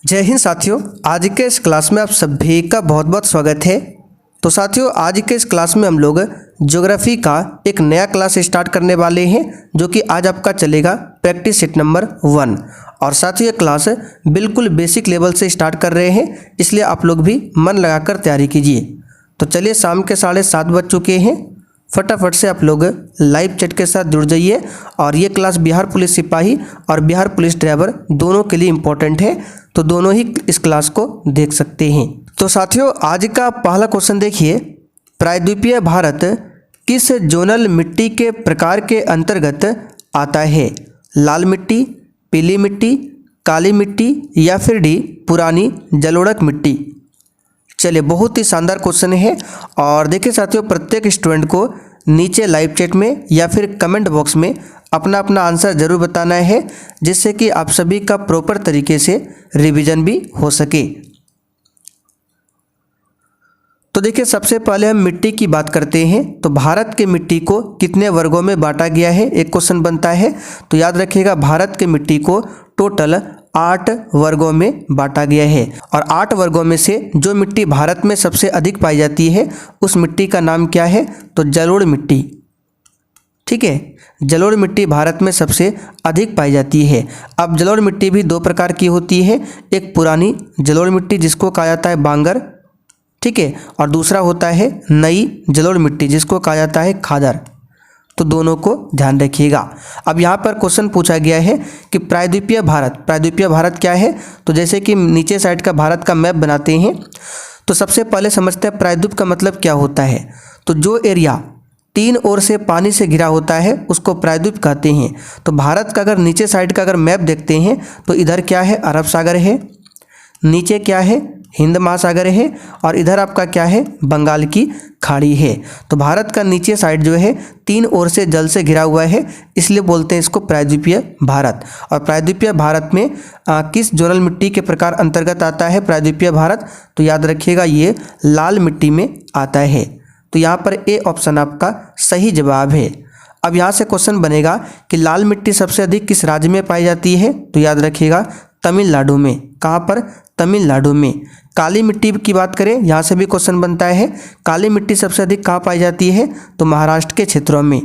जय हिंद साथियों, आज के इस क्लास में आप सभी का बहुत बहुत स्वागत है। तो साथियों, आज के इस क्लास में हम लोग ज्योग्राफी का एक नया क्लास स्टार्ट करने वाले हैं, जो कि आज आपका चलेगा प्रैक्टिस सेट नंबर 1। और साथियों, ये क्लास बिल्कुल बेसिक लेवल से स्टार्ट कर रहे हैं, इसलिए आप लोग भी मन लगाकर तैयारी कीजिए। तो चलिए, शाम के 7:30 बज चुके हैं, फटाफट से आप लोग लाइव चैट के साथ जुड़ जाइए। और ये क्लास बिहार पुलिस सिपाही और बिहार पुलिस ड्राइवर दोनों के लिए इम्पोर्टेंट है, तो दोनों ही इस क्लास को देख सकते हैं। तो साथियों, आज का पहला क्वेश्चन देखिए, प्रायद्वीपीय भारत किस जोनल मिट्टी के प्रकार के अंतर्गत आता है? लाल मिट्टी, पीली मिट्टी, काली मिट्टी या फिर डी पुरानी जलोढ़क मिट्टी। चलिए, बहुत ही शानदार क्वेश्चन है। और देखिए साथियों, प्रत्येक स्टूडेंट को नीचे लाइव चैट में या फिर कमेंट बॉक्स में अपना अपना आंसर जरूर बताना है, जिससे कि आप सभी का प्रॉपर तरीके से रिवीजन भी हो सके। तो देखिए, सबसे पहले हम मिट्टी की बात करते हैं। तो भारत के मिट्टी को कितने वर्गों में बांटा गया है, एक क्वेश्चन बनता है। तो याद रखिएगा, भारत के मिट्टी को टोटल 8 वर्गों में बांटा गया है। और 8 वर्गों में से जो मिट्टी भारत में सबसे अधिक पाई जाती है, उस मिट्टी का नाम क्या है? तो जलोढ़ मिट्टी। ठीक है, जलोढ़ मिट्टी भारत में सबसे अधिक पाई जाती है। अब जलोढ़ मिट्टी भी 2 प्रकार की होती है, एक पुरानी जलोढ़ मिट्टी जिसको कहा जाता है बांगर, ठीक है, और दूसरा होता है नई जलोढ़ मिट्टी जिसको कहा जाता है खादर। तो दोनों को ध्यान रखिएगा। अब यहाँ पर क्वेश्चन पूछा गया है कि प्रायद्वीपीय भारत क्या है? तो जैसे कि नीचे साइड का भारत का मैप बनाते हैं, तो सबसे पहले समझते हैं प्रायद्वीप का मतलब क्या होता है। तो जो एरिया 3 ओर से पानी से घिरा होता है उसको प्रायद्वीप कहते हैं। तो भारत का अगर नीचे साइड का अगर मैप देखते हैं, तो इधर क्या है? अरब सागर है, नीचे क्या है? हिंद महासागर है, और इधर आपका क्या है? बंगाल की खाड़ी है। तो भारत का नीचे साइड जो है 3 ओर से जल से घिरा हुआ है, इसलिए बोलते हैं इसको प्रायद्वीपीय भारत। और प्रायद्वीपीय भारत में किस जोनल मिट्टी के प्रकार अंतर्गत आता है प्रायद्वीपीय भारत? तो याद रखिएगा, ये लाल मिट्टी में आता है। तो यहाँ पर ए ऑप्शन आपका सही जवाब है। अब यहाँ से क्वेश्चन बनेगा कि लाल मिट्टी सबसे अधिक किस राज्य में पाई जाती है? तो याद रखिएगा, तमिलनाडु में। कहाँ पर? तमिलनाडु में। काली मिट्टी की बात करें, यहाँ से भी क्वेश्चन बनता है, काली मिट्टी सबसे अधिक कहाँ पाई जाती है? तो महाराष्ट्र के क्षेत्रों में।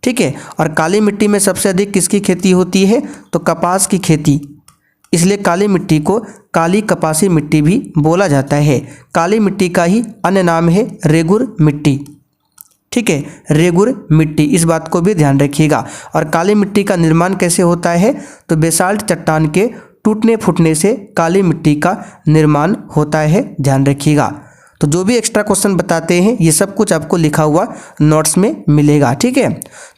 ठीक है, और काली मिट्टी में सबसे अधिक किसकी खेती होती है? तो कपास की खेती, इसलिए काली मिट्टी को काली कपासी मिट्टी भी बोला जाता है। काली मिट्टी का ही अन्य नाम है रेगुर मिट्टी। ठीक है, रेगुर मिट्टी, इस बात को भी ध्यान रखिएगा। और काली मिट्टी का निर्माण कैसे होता है? तो बेसाल्ट चट्टान के टूटने फूटने से काली मिट्टी का निर्माण होता है, ध्यान रखिएगा। तो जो भी एक्स्ट्रा क्वेश्चन बताते हैं, ये सब कुछ आपको लिखा हुआ नोट्स में मिलेगा। ठीक है,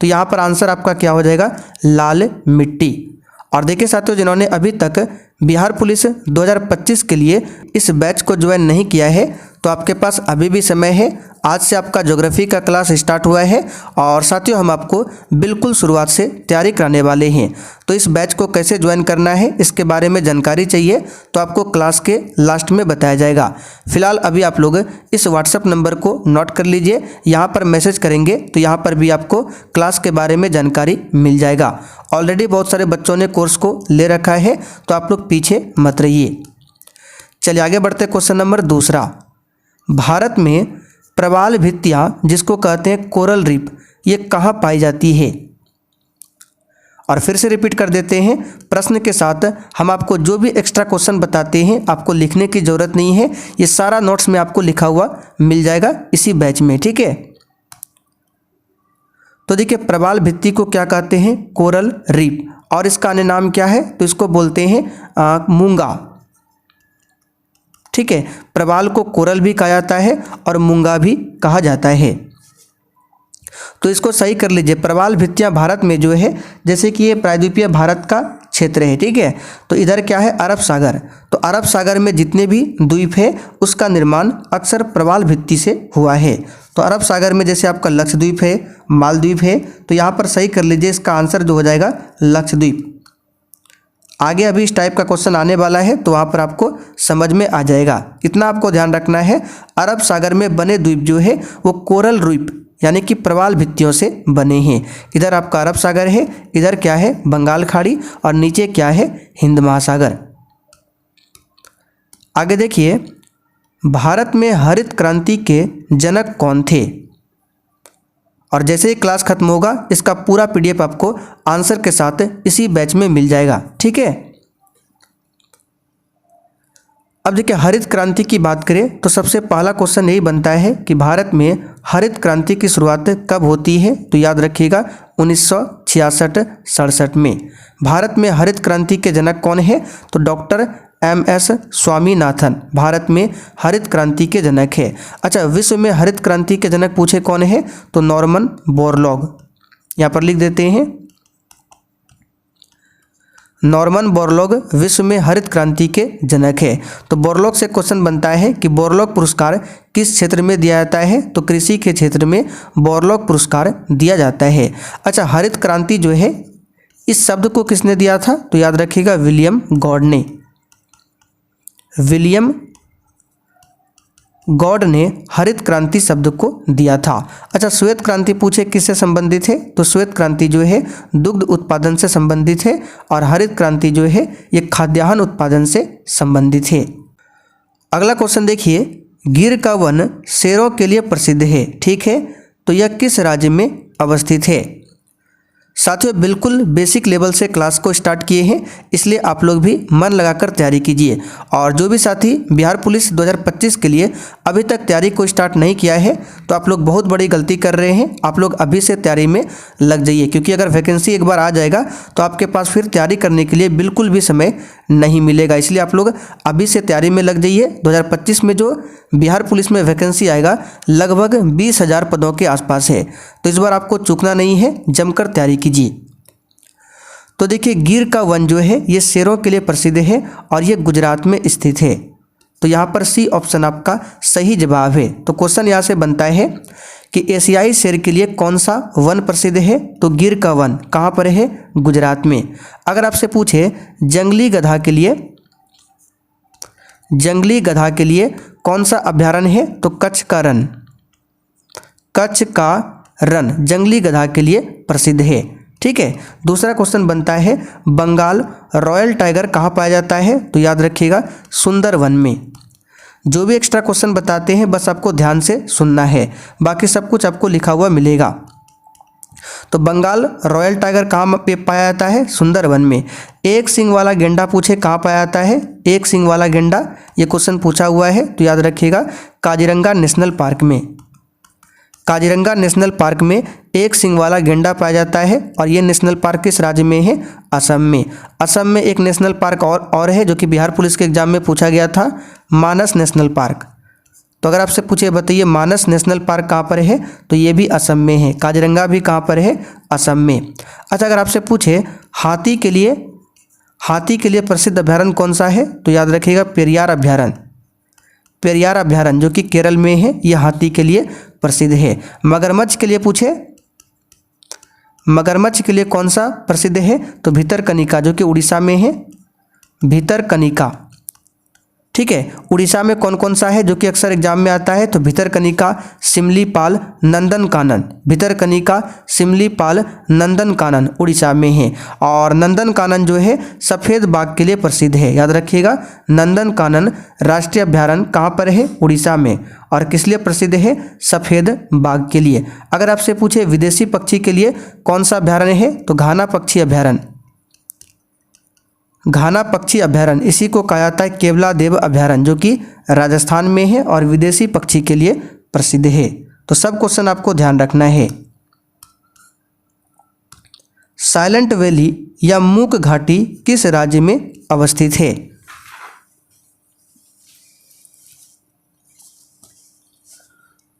तो यहाँ पर आंसर आपका क्या हो जाएगा? लाल मिट्टी। और देखिए साथियों, जिन्होंने अभी तक बिहार पुलिस 2025 के लिए इस बैच को ज्वाइन नहीं किया है, तो आपके पास अभी भी समय है। आज से आपका ज्योग्राफी का क्लास स्टार्ट हुआ है, और साथियों हम आपको बिल्कुल शुरुआत से तैयारी कराने वाले हैं। तो इस बैच को कैसे ज्वाइन करना है, इसके बारे में जानकारी चाहिए तो आपको क्लास के लास्ट में बताया जाएगा। फिलहाल अभी आप लोग इस व्हाट्सएप नंबर को नोट कर लीजिए, यहाँ पर मैसेज करेंगे तो यहाँ पर भी आपको क्लास के बारे में जानकारी मिल जाएगा। ऑलरेडी बहुत सारे बच्चों ने कोर्स को ले रखा है, तो आप लोग पीछे मत रहिए। चलिए आगे बढ़ते। क्वेश्चन नंबर 2, भारत में प्रवाल भित्तियां जिसको कहते हैं कोरल रीफ, ये कहाँ पाई जाती है? और फिर से रिपीट कर देते हैं प्रश्न के साथ। हम आपको जो भी एक्स्ट्रा क्वेश्चन बताते हैं, आपको लिखने की ज़रूरत नहीं है, ये सारा नोट्स में आपको लिखा हुआ मिल जाएगा इसी बैच में। ठीक है, तो देखिए, प्रवाल भित्ति को क्या कहते हैं? Coral reef. और इसका अन्य नाम क्या है? तो इसको बोलते हैं मूंगा। ठीक है, प्रवाल को कोरल भी कहा जाता है और मूंगा भी कहा जाता है। तो इसको सही कर लीजिए। प्रवाल भित्तियां भारत में जो है, जैसे कि ये प्रायद्वीपीय भारत का क्षेत्र है, ठीक है, तो इधर क्या है? अरब सागर। तो अरब सागर में जितने भी द्वीप है, उसका निर्माण अक्सर प्रवाल भित्ति से हुआ है। तो अरब सागर में जैसे आपका लक्षद्वीप है, मालदीव है, तो यहाँ पर सही कर लीजिए, इसका आंसर जो हो जाएगा लक्षद्वीप। आगे अभी इस टाइप का क्वेश्चन आने वाला है, तो वहाँ पर आपको समझ में आ जाएगा। इतना आपको ध्यान रखना है, अरब सागर में बने द्वीप जो है वो कोरल द्वीप यानी कि प्रवाल भित्तियों से बने हैं। इधर आपका अरब सागर है, इधर क्या है? बंगाल खाड़ी, और नीचे क्या है? हिंद महासागर। आगे देखिए, भारत में हरित क्रांति के जनक कौन थे? और जैसे ही क्लास खत्म होगा इसका पूरा पीडीएफ आपको आंसर के साथ इसी बैच में मिल जाएगा, ठीक है। अब देखिए, हरित क्रांति की बात करें तो सबसे पहला क्वेश्चन यही बनता है कि भारत में हरित क्रांति की शुरुआत कब होती है? तो याद रखिएगा 1966-67 में। भारत में हरित क्रांति के जनक कौन है? तो डॉक्टर MS स्वामीनाथन भारत में हरित क्रांति के जनक है। अच्छा, विश्व में हरित क्रांति के जनक पूछे कौन है? तो नॉर्मन बोरलॉग, यहाँ पर लिख देते हैं, नॉर्मन बोरलॉग विश्व में हरित क्रांति के जनक है। तो बोरलॉग से क्वेश्चन बनता है कि बोरलॉग पुरस्कार किस क्षेत्र में दिया जाता है? तो कृषि के क्षेत्र में बोरलॉग पुरस्कार दिया जाता है। अच्छा, हरित क्रांति जो है इस शब्द को किसने दिया था? तो याद रखिएगा विलियम गॉड ने। विलियम गॉड ने हरित क्रांति शब्द को दिया था। अच्छा, श्वेत क्रांति पूछे किससे संबंधित है? तो श्वेत क्रांति जो है दुग्ध उत्पादन से संबंधित है और हरित क्रांति जो है ये खाद्यान्न उत्पादन से संबंधित है। अगला क्वेश्चन देखिए, गिर का वन शेरों के लिए प्रसिद्ध है, ठीक है, तो यह किस राज्य में अवस्थित है? साथियों, बिल्कुल बेसिक लेवल से क्लास को स्टार्ट किए हैं, इसलिए आप लोग भी मन लगाकर तैयारी कीजिए। और जो भी साथी बिहार पुलिस 2025 के लिए अभी तक तैयारी को स्टार्ट नहीं किया है तो आप लोग बहुत बड़ी गलती कर रहे हैं। आप लोग अभी से तैयारी में लग जाइए, क्योंकि अगर वैकेंसी एक बार आ जाएगा तो आपके पास फिर तैयारी करने के लिए बिल्कुल भी समय नहीं मिलेगा। इसलिए आप लोग अभी से तैयारी में लग जाइए। 2025 में जो बिहार पुलिस में वैकेंसी आएगा लगभग 20,000 पदों के आसपास है, तो इस बार आपको चूकना नहीं है, जमकर तैयारी कीजिए। तो देखिए, गिर का वन जो है ये शेरों के लिए प्रसिद्ध है और ये गुजरात में स्थित है। तो यहाँ पर सी ऑप्शन आपका सही जवाब है। तो क्वेश्चन यहाँ से बनता है कि एशियाई शेर के लिए कौन सा वन प्रसिद्ध है? तो गिर का वन कहाँ पर है? गुजरात में। अगर आपसे पूछे जंगली गधा के लिए कौन सा अभ्यारण्य है? तो कच्छ का रण जंगली गधा के लिए प्रसिद्ध है, ठीक है। दूसरा क्वेश्चन बनता है, बंगाल रॉयल टाइगर कहाँ पाया जाता है? तो याद रखिएगा सुंदरवन में। जो भी एक्स्ट्रा क्वेश्चन बताते हैं बस आपको ध्यान से सुनना है, बाकी सब कुछ आपको लिखा हुआ मिलेगा। तो बंगाल रॉयल टाइगर कहाँ पे पाया जाता है? सुंदरवन में। एक सींग वाला गेंडा पूछे कहाँ पाया जाता है? एक सींग वाला गेंडा ये क्वेश्चन पूछा हुआ है, तो याद रखिएगा काजीरंगा नेशनल पार्क में। काजीरंगा नेशनल पार्क में एक सींग वाला गेंडा पाया जाता है और ये नेशनल पार्क किस राज्य में है? असम में। असम में एक नेशनल पार्क और है जो कि बिहार पुलिस के एग्जाम में पूछा गया था, मानस नेशनल पार्क। तो अगर आपसे पूछे बताइए मानस नेशनल पार्क कहाँ पर है? तो ये भी असम में है। काजीरंगा भी कहाँ पर है? असम में। अच्छा, अगर आपसे पूछे हाथी के लिए प्रसिद्ध अभ्यारण्य कौन सा है? तो याद रखिएगा पेरियार अभ्यारण्य जो कि केरल में है, यह हाथी के लिए प्रसिद्ध है। मगरमच्छ के लिए कौन सा प्रसिद्ध है? तो भितरकनिका जो कि उड़ीसा में है, भितरकनिका, ठीक है। उड़ीसा में कौन कौन सा है जो कि अक्सर एग्जाम में आता है? तो भितरकनिका, सिमलीपाल, नंदनकानन। भितरकनिका, सिमलीपाल, नंदनकानन उड़ीसा में है। और नंदनकानन जो है सफ़ेद बाघ के लिए प्रसिद्ध है। याद रखिएगा नंदनकानन राष्ट्रीय अभ्यारण्य कहाँ पर है? उड़ीसा में। और किस लिए प्रसिद्ध है? सफ़ेद बाघ के लिए। अगर आपसे पूछे विदेशी पक्षी के लिए कौन सा अभ्यारण्य है? तो घाना पक्षी अभ्यारण्य, इसी को कहा जाता है केवलादेव अभ्यारण्य जो कि राजस्थान में है और विदेशी पक्षी के लिए प्रसिद्ध है। तो सब क्वेश्चन आपको ध्यान रखना है। साइलेंट वैली या मूक घाटी किस राज्य में अवस्थित है?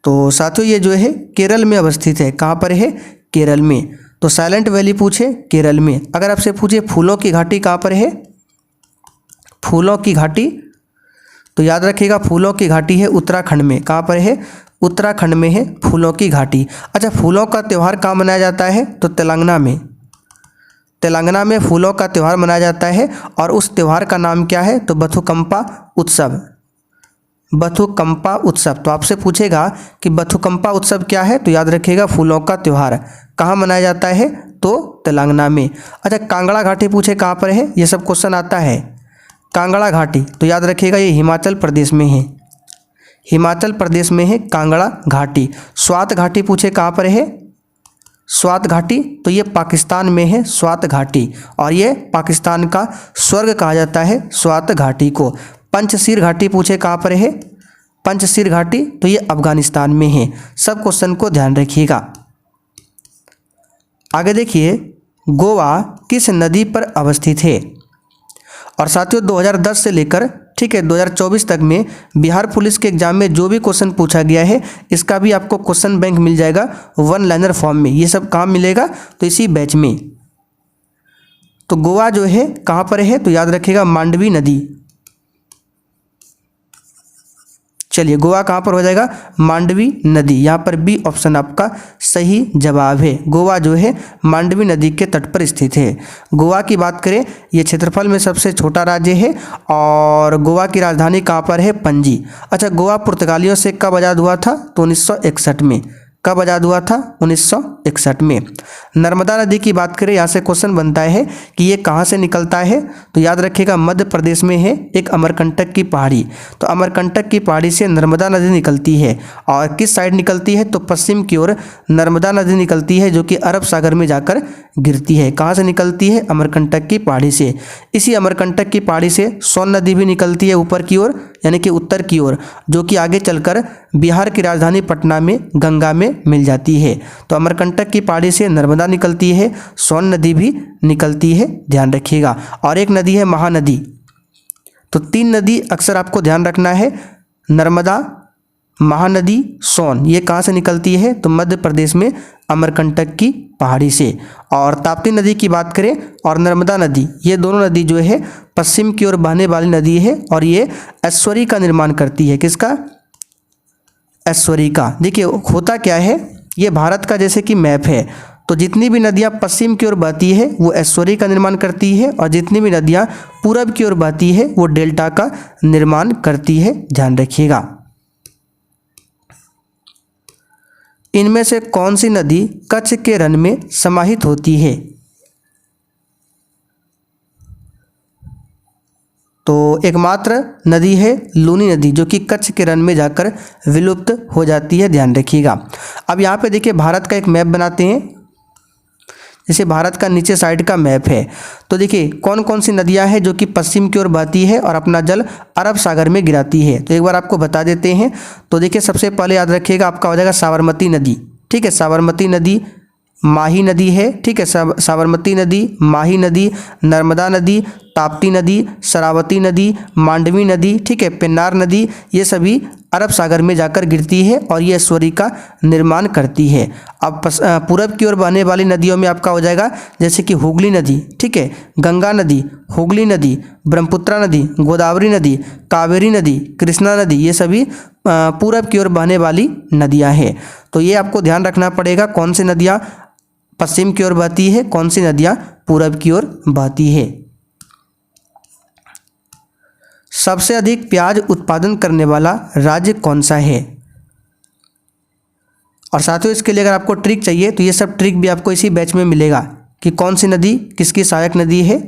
तो साथियों ये जो है केरल में अवस्थित है। कहाँ पर है? केरल में। तो साइलेंट वैली पूछे केरल में। अगर आपसे पूछे फूलों की घाटी कहाँ पर है? फूलों की घाटी, तो याद रखिएगा फूलों की घाटी है उत्तराखंड में। कहाँ पर है? उत्तराखंड में है फूलों की घाटी। अच्छा, फूलों का त्यौहार कहाँ मनाया जाता है? तो तेलंगाना में फूलों का त्यौहार मनाया जाता है और उस त्यौहार का नाम क्या है? तो बथुकम्पा उत्सव। तो आपसे पूछेगा कि बथुकम्पा उत्सव क्या है? तो याद रखिएगा फूलों का त्यौहार कहाँ मनाया जाता है? तो तेलंगाना में। अच्छा, कांगड़ा घाटी पूछे कहाँ पर है? ये सब क्वेश्चन आता है। कांगड़ा घाटी, तो याद रखिएगा ये हिमाचल प्रदेश में है, हिमाचल प्रदेश में है कांगड़ा घाटी। स्वात घाटी पूछे कहाँ पर है, स्वात घाटी, तो ये पाकिस्तान में है स्वात घाटी, और ये पाकिस्तान का स्वर्ग कहा जाता है स्वात घाटी को। पंचशीर घाटी पूछे कहाँ पर है, पंचशीर घाटी, तो ये अफगानिस्तान में है। सब क्वेश्चन को ध्यान रखिएगा। आगे देखिए, गोवा किस नदी पर अवस्थित है। और साथियों 2010 से लेकर 2024 तक में बिहार पुलिस के एग्जाम में जो भी क्वेश्चन पूछा गया है इसका भी आपको क्वेश्चन बैंक मिल जाएगा वन लाइनर फॉर्म में। ये सब कहाँ मिलेगा, तो इसी बैच में। तो गोवा जो है कहाँ पर है, तो याद रखिएगा मांडवी नदी। चलिए गोवा कहाँ पर हो जाएगा, मांडवी नदी। यहाँ पर बी ऑप्शन आपका सही जवाब है। गोवा जो है मांडवी नदी के तट पर स्थित है। गोवा की बात करें, ये क्षेत्रफल में सबसे छोटा राज्य है और गोवा की राजधानी कहाँ पर है, पणजी। अच्छा, गोवा पुर्तगालियों से कब आज़ाद हुआ था, तो 1961 में। कब आज़ाद हुआ था, 1961 में। नर्मदा नदी की बात करें, यहाँ से क्वेश्चन बनता है कि ये कहाँ से निकलता है, तो याद रखिएगा मध्य प्रदेश में है एक अमरकंटक की पहाड़ी। तो अमरकंटक की पहाड़ी से नर्मदा नदी निकलती है, और किस साइड निकलती है, तो पश्चिम की ओर नर्मदा नदी निकलती है, जो कि अरब सागर में जाकर गिरती है। कहाँ से निकलती है, अमरकंटक की पहाड़ी से। इसी अमरकंटक की पहाड़ी से सोन नदी भी निकलती है ऊपर की ओर, यानी कि उत्तर की ओर, जो कि आगे चलकर बिहार की राजधानी पटना में गंगा में मिल जाती है। तो अमरकंटक की पहाड़ी से नर्मदा निकलती है, सोन नदी भी निकलती है, ध्यान रखिएगा। और एक नदी है महानदी। तो 3 नदी अक्सर आपको ध्यान रखना है, नर्मदा, महानदी, सोन। ये कहाँ से निकलती है, तो मध्य प्रदेश में अमरकंटक की पहाड़ी से। और ताप्ती नदी की बात करें और नर्मदा नदी, ये दोनों नदी जो है पश्चिम की ओर बहने वाली नदी है, और ये एस्वरी का निर्माण करती है। किसका, एस्वरी का। देखिए होता क्या है, ये भारत का जैसे कि मैप है, तो जितनी भी नदियाँ पश्चिम की ओर बहती है वो एस्वरी का निर्माण करती है, और जितनी भी नदियाँ पूरब की ओर बहती है वो डेल्टा का निर्माण करती है, ध्यान रखिएगा। इनमें से कौन सी नदी कच्छ के रण में समाहित होती है, तो एकमात्र नदी है लूनी नदी, जो कि कच्छ के रण में जाकर विलुप्त हो जाती है, ध्यान रखिएगा। अब यहाँ पे देखिए भारत का एक मैप बनाते हैं, जैसे भारत का नीचे साइड का मैप है। तो देखिए कौन कौन सी नदियाँ हैं जो कि पश्चिम की ओर बहती है और अपना जल अरब सागर में गिराती है। तो एक बार आपको बता देते हैं। तो देखिए सबसे पहले याद रखिएगा आपका हो जाएगा साबरमती नदी, ठीक है, साबरमती नदी, माही नदी है, ठीक है, साबरमती नदी, माही नदी, नर्मदा नदी, ताप्ती नदी, शरावती नदी, मांडवी नदी, ठीक है, पेन्नार नदी, ये सभी अरब सागर में जाकर गिरती है और ये एस्वरी का निर्माण करती है। अब पूरब की ओर बहने वाली नदियों में आपका हो जाएगा जैसे कि हुगली नदी, ठीक है, गंगा नदी, हुगली नदी, ब्रह्मपुत्रा नदी, गोदावरी नदी, कावेरी नदी, कृष्णा नदी, ये सभी पूरब की ओर बहने वाली नदियाँ हैं। तो ये आपको ध्यान रखना पड़ेगा, कौन सी नदियाँ पश्चिम की ओर बहती है, कौन सी नदियाँ पूरब की ओर बहती है। सबसे अधिक प्याज उत्पादन करने वाला राज्य कौन सा है। और साथियों इसके लिए अगर आपको ट्रिक चाहिए तो ये सब ट्रिक भी आपको इसी बैच में मिलेगा कि कौन सी नदी किसकी सहायक नदी है।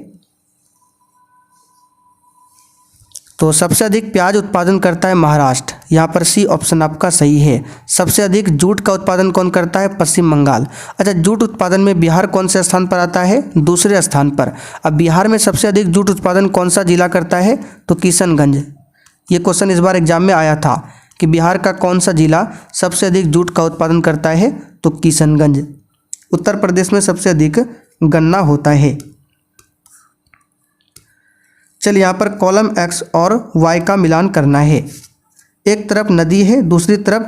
तो सबसे अधिक प्याज उत्पादन करता है महाराष्ट्र, यहाँ पर सी ऑप्शन आपका सही है। सबसे अधिक जूट का उत्पादन कौन करता है, पश्चिम बंगाल। अच्छा, जूट उत्पादन में बिहार कौन से स्थान पर आता है, दूसरे स्थान पर। अब बिहार में सबसे अधिक जूट उत्पादन कौन सा जिला करता है, तो किशनगंज। ये क्वेश्चन इस बार एग्जाम में आया था कि बिहार का कौन सा जिला सबसे अधिक जूट का उत्पादन करता है, तो किशनगंज। उत्तर प्रदेश में सबसे अधिक गन्ना होता है। चलिए यहाँ पर कॉलम एक्स और वाई का मिलान करना है। एक तरफ नदी है, दूसरी तरफ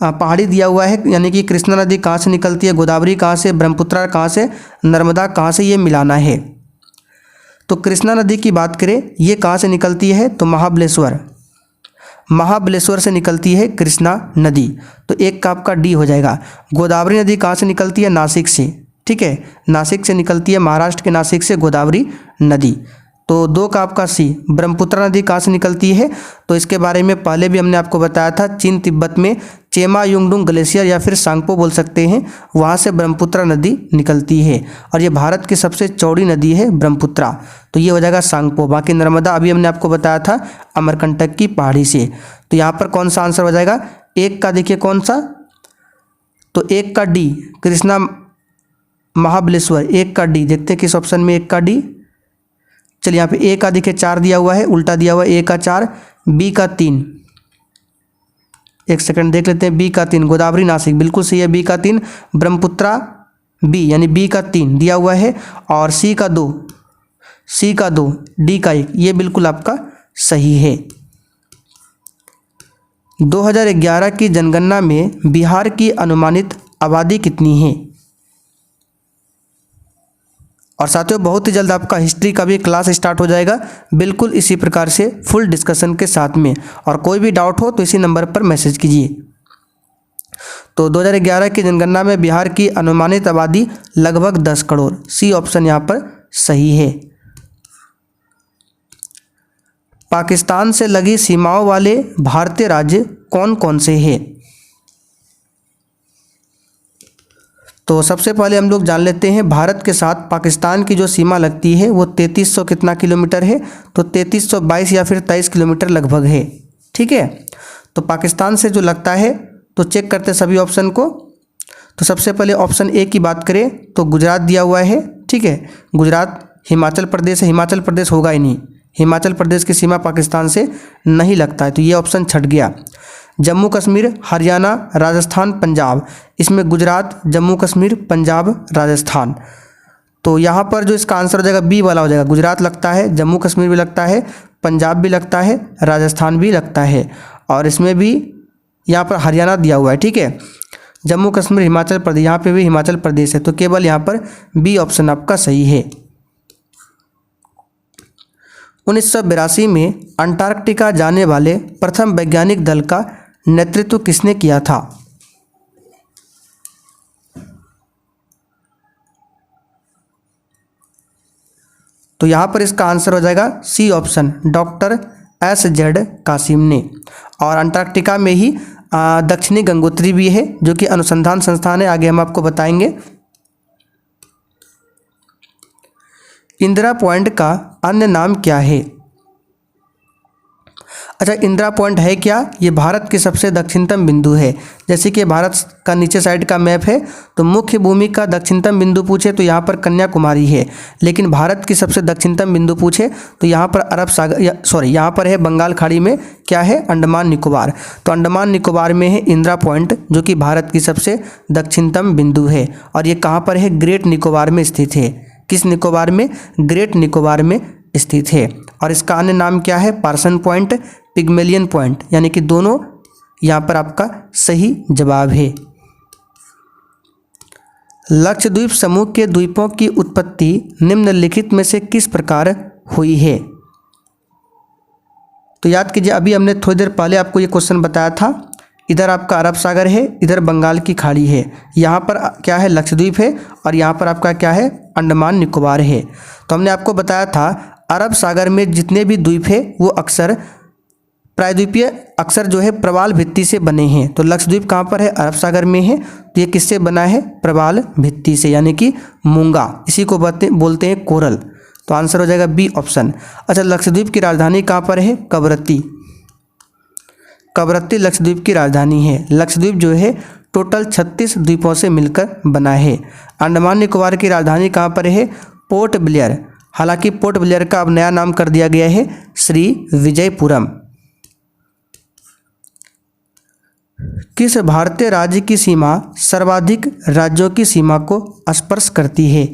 पहाड़ी दिया हुआ है, यानी कि कृष्णा नदी कहाँ से निकलती है, गोदावरी कहाँ से, ब्रह्मपुत्रा कहाँ से, नर्मदा कहाँ से, ये मिलाना है। तो कृष्णा नदी की बात करें, ये कहाँ से निकलती है, तो महाबलेश्वर, महाबलेश्वर से निकलती है कृष्णा नदी। तो एक का आपका डी हो जाएगा। गोदावरी नदी कहाँ से निकलती है, नासिक से, ठीक है, नासिक से निकलती है, महाराष्ट्र के नासिक से गोदावरी नदी। तो 2 का आपका सी। ब्रह्मपुत्रा नदी कहाँ से निकलती है, तो इसके बारे में पहले भी हमने आपको बताया था, चीन तिब्बत में चेमा युंगडुंग ग्लेशियर या फिर सांगपो बोल सकते हैं, वहाँ से ब्रह्मपुत्र नदी निकलती है और ये भारत की सबसे चौड़ी नदी है ब्रह्मपुत्र। तो ये हो जाएगा सांगपो। बाकी नर्मदा अभी हमने आपको बताया था अमरकंटक की पहाड़ी से। तो यहाँ पर कौन सा आंसर हो जाएगा? एक का देखिए कौन सा, तो एक का डी कृष्णा महाबलेश्वर, एक का डी। देखते हैं किस ऑप्शन में एक का डी। चलिए यहाँ पे ए का देखिए 4 दिया हुआ है, उल्टा दिया हुआ है, ए का 4, बी का 3। एक सेकंड देख लेते हैं, बी का 3 गोदावरी नासिक, बिल्कुल सही है, बी का 3 ब्रह्मपुत्रा बी यानी बी का 3 दिया हुआ है, और सी का 2, सी का 2, डी का 1, ये बिल्कुल आपका सही है। 2011 की जनगणना में बिहार की अनुमानित आबादी कितनी है? और साथियों बहुत ही जल्द आपका हिस्ट्री का भी क्लास स्टार्ट हो जाएगा, बिल्कुल इसी प्रकार से फुल डिस्कशन के साथ में। और कोई भी डाउट हो तो इसी नंबर पर मैसेज कीजिए। तो 2011 की जनगणना में बिहार की अनुमानित आबादी लगभग 10 करोड़, सी ऑप्शन यहाँ पर सही है। पाकिस्तान से लगी सीमाओं वाले भारतीय राज्य कौन कौन से हैं? तो सबसे पहले हम लोग जान लेते हैं भारत के साथ पाकिस्तान की जो सीमा लगती है वो 3300 कितना किलोमीटर है? तो 3322 या फिर 23 किलोमीटर लगभग है। ठीक है, तो पाकिस्तान से जो लगता है तो चेक करते सभी ऑप्शन को। तो सबसे पहले ऑप्शन ए की बात करें तो गुजरात दिया हुआ है। ठीक है, गुजरात हिमाचल प्रदेश है, हिमाचल प्रदेश होगा ही नहीं, हिमाचल प्रदेश की सीमा पाकिस्तान से नहीं लगता है, तो ये ऑप्शन छट गया। जम्मू कश्मीर, हरियाणा, राजस्थान, पंजाब, इसमें गुजरात, जम्मू कश्मीर, पंजाब, राजस्थान। तो यहाँ पर जो इसका आंसर हो जाएगा बी वाला हो जाएगा, गुजरात लगता है, जम्मू कश्मीर भी लगता है, पंजाब भी लगता है, राजस्थान भी लगता है, और इसमें भी यहाँ पर हरियाणा दिया हुआ है। ठीक है, जम्मू कश्मीर, हिमाचल प्रदेश, यहाँ पे भी हिमाचल प्रदेश है, तो केवल यहाँ पर बी ऑप्शन आपका सही है। 1982 में अंटार्कटिका जाने वाले प्रथम वैज्ञानिक दल का नेतृत्व किसने किया था? तो यहाँ पर इसका आंसर हो जाएगा सी ऑप्शन, डॉक्टर एस.जेड. कासिम ने। और अंटार्कटिका में ही दक्षिणी गंगोत्री भी है जो कि अनुसंधान संस्थान है, आगे हम आपको बताएंगे। इंदिरा पॉइंट का अन्य नाम क्या है? अच्छा, इंदिरा पॉइंट है क्या? ये भारत के सबसे दक्षिणतम बिंदु है। जैसे कि भारत का नीचे साइड का मैप है, तो मुख्य भूमि का दक्षिणतम बिंदु पूछे तो यहाँ पर कन्याकुमारी है, लेकिन भारत की सबसे दक्षिणतम बिंदु पूछे तो यहाँ पर अरब सागर यहाँ पर है बंगाल खाड़ी में क्या है? अंडमान निकोबार। तो अंडमान निकोबार में है इंदिरा पॉइंट जो कि भारत की सबसे दक्षिणतम बिंदु है, और ये कहाँ पर है? ग्रेट निकोबार में स्थित है। किस निकोबार में? ग्रेट निकोबार में स्थित है। और इसका अन्य नाम क्या है? पार्सन पॉइंट, पिग्मेलियन पॉइंट, यानी कि दोनों यहाँ पर आपका सही जवाब है। लक्षद्वीप समूह के द्वीपों की उत्पत्ति निम्नलिखित में से किस प्रकार हुई है? तो याद कीजिए, अभी हमने थोड़ी देर पहले आपको ये क्वेश्चन बताया था। इधर आपका अरब सागर है, इधर बंगाल की खाड़ी है, यहाँ पर क्या है? लक्षद्वीप है, और यहाँ पर आपका क्या है? अंडमान निकोबार है। तो हमने आपको बताया था अरब सागर में जितने भी द्वीप है वो अक्सर प्रायद्वीपीय अक्सर जो है प्रवाल भित्ति से बने हैं। तो लक्षद्वीप कहाँ पर है? अरब सागर में है। तो ये किससे बना है? प्रवाल भित्ति से, यानी कि मूंगा, इसी को बोलते हैं कोरल। तो आंसर हो जाएगा बी ऑप्शन। अच्छा, लक्षद्वीप की राजधानी कहाँ पर है? कवरत्ती। कवरत्ती लक्षद्वीप की राजधानी है। लक्षद्वीप जो है टोटल 36 द्वीपों से मिलकर बना है। अंडमान निकोबार की राजधानी कहाँ पर है? Port Blair. हालांकि पोर्ट ब्लेयर का अब नया नाम कर दिया गया है श्री विजयपुरम। किस भारतीय राज्य की सीमा सर्वाधिक राज्यों की सीमा को स्पर्श करती है?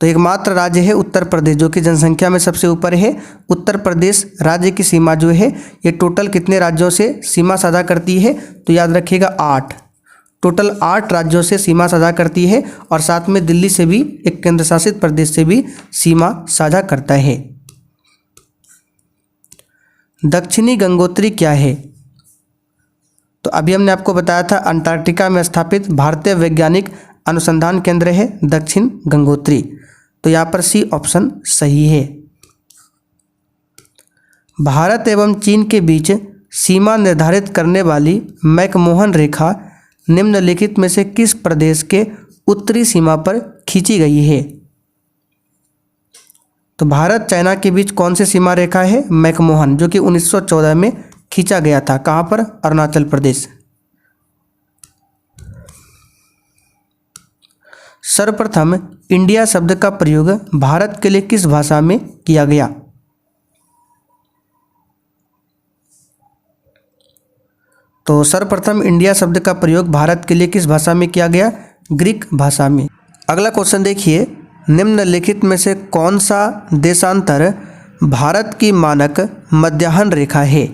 तो एकमात्र राज्य है उत्तर प्रदेश जो कि जनसंख्या में सबसे ऊपर है। उत्तर प्रदेश राज्य की सीमा जो है ये टोटल कितने राज्यों से सीमा साझा करती है? तो याद रखिएगा 8, टोटल 8 राज्यों से सीमा साझा करती है, और साथ में दिल्ली से भी, एक केंद्र शासित प्रदेश से भी सीमा साझा करता है। दक्षिणी गंगोत्री क्या है? तो अभी हमने आपको बताया था अंटार्कटिका में स्थापित भारतीय वैज्ञानिक अनुसंधान केंद्र है दक्षिण गंगोत्री। तो यहाँ पर सी ऑप्शन सही है। भारत एवं चीन के बीच सीमा निर्धारित करने वाली मैकमोहन रेखा निम्नलिखित में से किस प्रदेश के उत्तरी सीमा पर खींची गई है? तो भारत चाइना के बीच कौन सी सीमा रेखा है? मैकमोहन, जो कि 1914 में खींचा गया था। कहाँ पर? अरुणाचल प्रदेश। सर्वप्रथम इंडिया शब्द का प्रयोग भारत के लिए किस भाषा में किया गया? तो सर्वप्रथम इंडिया शब्द का प्रयोग भारत के लिए किस भाषा में किया गया? ग्रीक भाषा में। अगला क्वेश्चन देखिए, निम्नलिखित में से कौन सा देशांतर भारत की मानक मध्याह्न रेखा है?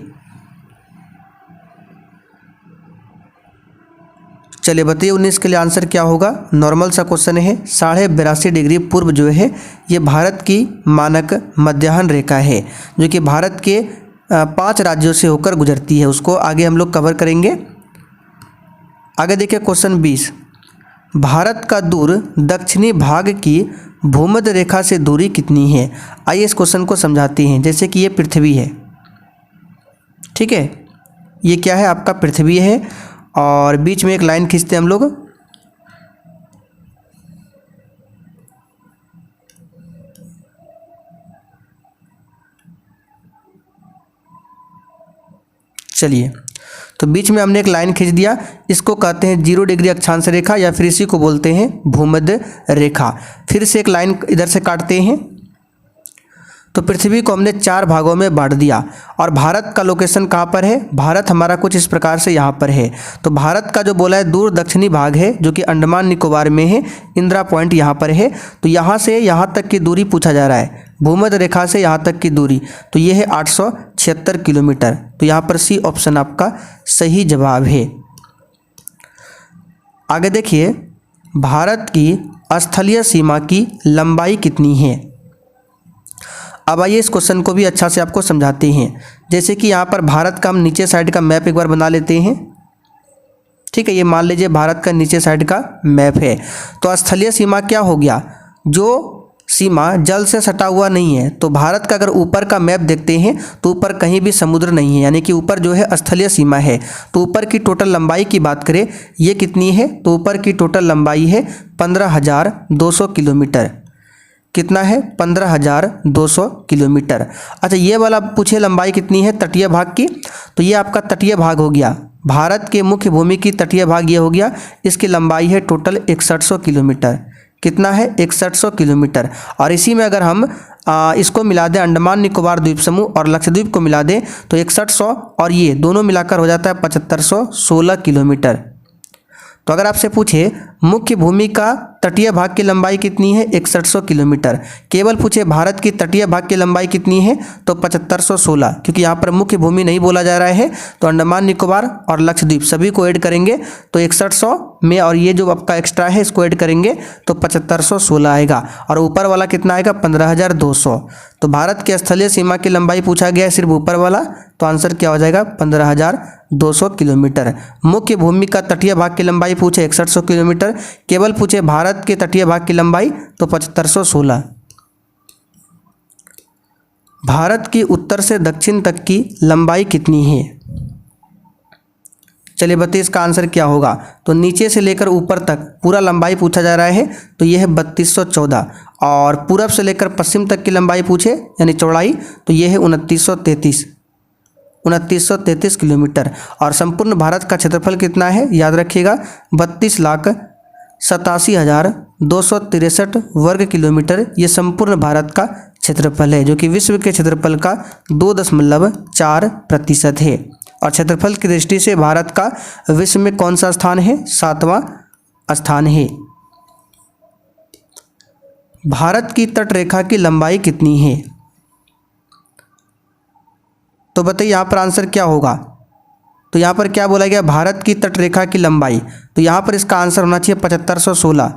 चलिए बताइए 19 के लिए आंसर क्या होगा? नॉर्मल सा क्वेश्चन है। 82.5 डिग्री पूर्व जो है ये भारत की मानक मध्याह्न रेखा है, जो कि भारत के 5 राज्यों से होकर गुजरती है। उसको आगे हम लोग कवर करेंगे। आगे देखिए क्वेश्चन 20, भारत का दूर दक्षिणी भाग की भूमध्य रेखा से दूरी कितनी है? आइए इस क्वेश्चन को समझाते हैं। जैसे कि ये पृथ्वी है, ठीक है, ये क्या है? आपका पृथ्वी है, और बीच में एक लाइन खींचते हैं हम लोग। चलिए, तो बीच में हमने एक लाइन खींच दिया, इसको कहते हैं 0 डिग्री अक्षांश रेखा, या फिर इसी को बोलते हैं भूमध्य रेखा। फिर से एक लाइन इधर से काटते हैं। तो पृथ्वी को हमने 4 भागों में बांट दिया, और भारत का लोकेशन कहाँ पर है? भारत हमारा कुछ इस प्रकार से यहाँ पर है। तो भारत का जो बोला है दूर दक्षिणी भाग है, जो कि अंडमान निकोबार में है, इंदिरा पॉइंट यहाँ पर है। तो यहाँ से यहाँ तक की दूरी पूछा जा रहा है, भूमध्य रेखा से यहाँ तक की दूरी, तो ये है 876 किलोमीटर। तो यहाँ पर सी ऑप्शन आपका सही जवाब है। आगे देखिए, भारत की स्थलीय सीमा की लंबाई कितनी है? अब आइए इस क्वेश्चन को भी अच्छा से आपको समझाते हैं। जैसे कि यहाँ पर भारत का हम नीचे साइड का मैप एक बार बना लेते हैं, ठीक है। ये मान लीजिए भारत का नीचे साइड का मैप है। तो स्थलीय सीमा क्या हो गया? जो सीमा जल से सटा हुआ नहीं है। तो भारत का अगर ऊपर का मैप देखते हैं तो ऊपर कहीं भी समुद्र नहीं है, यानी कि ऊपर जो है स्थलीय सीमा है। तो ऊपर की टोटल लंबाई की बात करें, ये कितनी है? तो ऊपर की टोटल लंबाई है 15,200 किलोमीटर। कितना है? 15,200 किलोमीटर। अच्छा, ये वाला पूछे लंबाई कितनी है तटीय भाग की? तो ये आपका तटीय भाग हो गया, भारत के मुख्य भूमि की तटीय भाग ये हो गया। इसकी लंबाई है टोटल 6100 किलोमीटर। कितना है? 6100 किलोमीटर। और इसी में अगर हम इसको मिला दें, अंडमान निकोबार द्वीप समूह और लक्षद्वीप को मिला दें, तो 6100 और ये दोनों मिलाकर हो जाता है 7516 किलोमीटर। तो अगर आपसे पूछे मुख्य भूमि का तटीय भाग की लंबाई कितनी है? 6100 किलोमीटर। केवल पूछे भारत की तटीय भाग की लंबाई कितनी है? तो 7516, क्योंकि यहाँ पर मुख्य भूमि नहीं बोला जा रहा है। तो अंडमान निकोबार और लक्षद्वीप सभी को ऐड करेंगे तो 6100 में, और ये जो आपका एक्स्ट्रा है इसको ऐड करेंगे तो 7516 आएगा। और ऊपर वाला कितना आएगा? 15,200। तो भारत के स्थलीय सीमा की लंबाई पूछा गया है सिर्फ ऊपर वाला, तो आंसर क्या हो जाएगा? 15,200 किलोमीटर। मुख्य भूमि का तटीय भाग की लंबाई पूछे 6100 किलोमीटर, केवल पूछे भारत के तटीय भाग की लंबाई तो 7516। भारत की उत्तर से दक्षिण तक की लंबाई कितनी है? चलिए बताइए इसका आंसर क्या होगा? तो नीचे से लेकर ऊपर तक पूरा लंबाई पूछा जा रहा है, तो यह है 3214। और पूरब से लेकर पश्चिम तक की लंबाई पूछे यानी चौड़ाई, तो यह है 2933 किलोमीटर। और संपूर्ण भारत का क्षेत्रफल कितना है? याद रखिएगा 32,87,263 वर्ग किलोमीटर। ये संपूर्ण भारत का क्षेत्रफल है, जो कि विश्व के क्षेत्रफल का 2.4% है। और क्षेत्रफल की दृष्टि से भारत का विश्व में कौन सा स्थान है? 7वां स्थान है। भारत की तटरेखा की लंबाई कितनी है? तो बताइए यहाँ पर आंसर क्या होगा? तो यहाँ पर क्या बोला गया? भारत की तटरेखा की लंबाई, तो यहाँ पर इसका आंसर होना चाहिए 7516,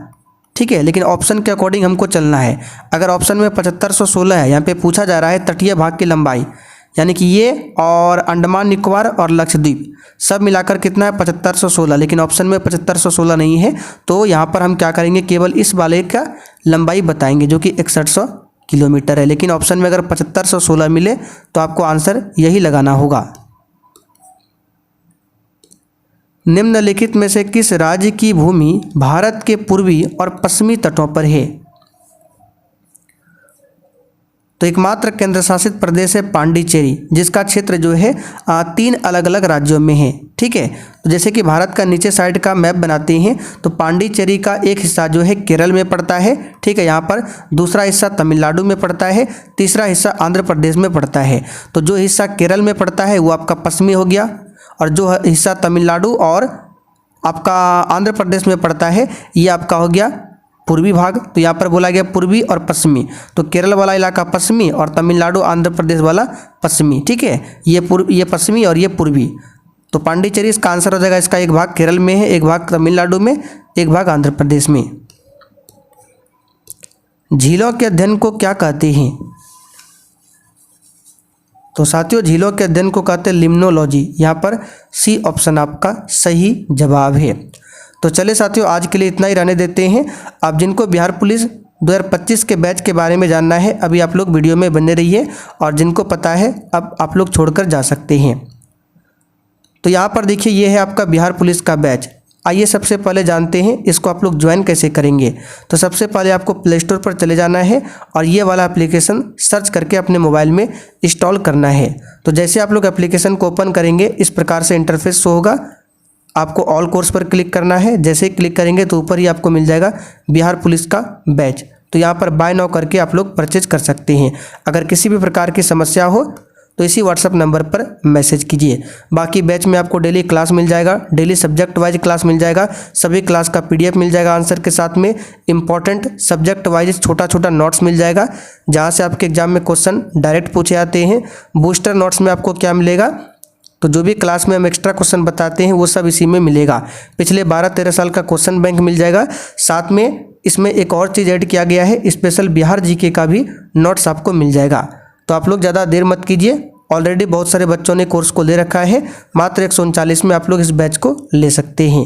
ठीक है। लेकिन ऑप्शन के अकॉर्डिंग हमको चलना है। अगर ऑप्शन में 7516 है, यहाँ पे पूछा जा रहा है तटीय भाग की लंबाई, यानी कि ये और अंडमान निकोबार और लक्षद्वीप सब मिलाकर कितना है? 7516। लेकिन ऑप्शन में 7516 नहीं है, तो यहाँ पर हम क्या करेंगे? केवल इस वाले का लंबाई बताएंगे, जो कि 6100 किलोमीटर है, लेकिन ऑप्शन में अगर 7516 मिले तो आपको आंसर यही लगाना होगा। निम्नलिखित में से किस राज्य की भूमि भारत के पूर्वी और पश्चिमी तटों पर है? तो एकमात्र केंद्र शासित प्रदेश है पांडिचेरी, जिसका क्षेत्र जो है 3 अलग अलग राज्यों में है। ठीक है, तो जैसे कि भारत का नीचे साइड का मैप बनाते हैं तो पांडिचेरी का एक हिस्सा जो है केरल में पड़ता है। ठीक है, यहाँ पर दूसरा हिस्सा तमिलनाडु में पड़ता है, तीसरा हिस्सा आंध्र प्रदेश में पड़ता है। तो जो हिस्सा केरल में पड़ता है वो आपका पश्चिमी हो गया, और जो हिस्सा तमिलनाडु और आपका आंध्र प्रदेश में पड़ता है ये आपका हो गया पूर्वी भाग। तो यहाँ पर बोला गया पूर्वी और पश्चिमी, तो केरल वाला इलाका पश्चिमी और तमिलनाडु आंध्र प्रदेश वाला पश्चिमी। ठीक है, ये पश्चिमी और ये पूर्वी। तो पांडिचेरी इसका आंसर हो जाएगा। इसका एक भाग केरल में है, एक भाग तमिलनाडु में, एक भाग आंध्र प्रदेश में। झीलों के अध्ययन को क्या कहते हैं? तो साथियों, झीलों के अध्ययन को कहते हैं लिम्नोलॉजी। यहाँ पर सी ऑप्शन आपका सही जवाब है। तो चले साथियों, आज के लिए इतना ही रहने देते हैं। आप जिनको बिहार पुलिस 2025 के बैच के बारे में जानना है अभी आप लोग वीडियो में बने रहिए, और जिनको पता है अब आप लोग छोड़कर जा सकते हैं। तो यहाँ पर देखिए, ये है आपका बिहार पुलिस का बैच। आइए सबसे पहले जानते हैं इसको आप लोग ज्वाइन कैसे करेंगे। तो सबसे पहले आपको प्ले स्टोर पर चले जाना है और ये वाला एप्लीकेशन सर्च करके अपने मोबाइल में इंस्टॉल करना है। तो जैसे आप लोग एप्लीकेशन को ओपन करेंगे इस प्रकार से इंटरफेस शो होगा। आपको ऑल कोर्स पर क्लिक करना है। जैसे ही क्लिक करेंगे तो ऊपर ही आपको मिल जाएगा बिहार पुलिस का बैच। तो यहाँ पर बाय नाउ करके आप लोग परचेज कर सकते हैं। अगर किसी भी प्रकार की समस्या हो तो इसी व्हाट्सएप नंबर पर मैसेज कीजिए। बाकी बैच में आपको डेली क्लास मिल जाएगा, डेली सब्जेक्ट वाइज क्लास मिल जाएगा, सभी क्लास का PDF मिल जाएगा आंसर के साथ में। इंपॉर्टेंट सब्जेक्ट वाइज छोटा छोटा नोट्स मिल जाएगा जहाँ से आपके एग्जाम में क्वेश्चन डायरेक्ट पूछे जाते हैं। बूस्टर नोट्स में आपको क्या मिलेगा, तो जो भी क्लास में हम एक्स्ट्रा क्वेश्चन बताते हैं वो सब इसी में मिलेगा। पिछले 12-13 साल का क्वेश्चन बैंक मिल जाएगा। साथ में इसमें एक और चीज़ ऐड किया गया है, स्पेशल बिहार GK का भी नोट्स आपको मिल जाएगा। तो आप लोग ज़्यादा देर मत कीजिए, ऑलरेडी बहुत सारे बच्चों ने कोर्स को ले रखा है। मात्र 139 में आप लोग इस बैच को ले सकते हैं।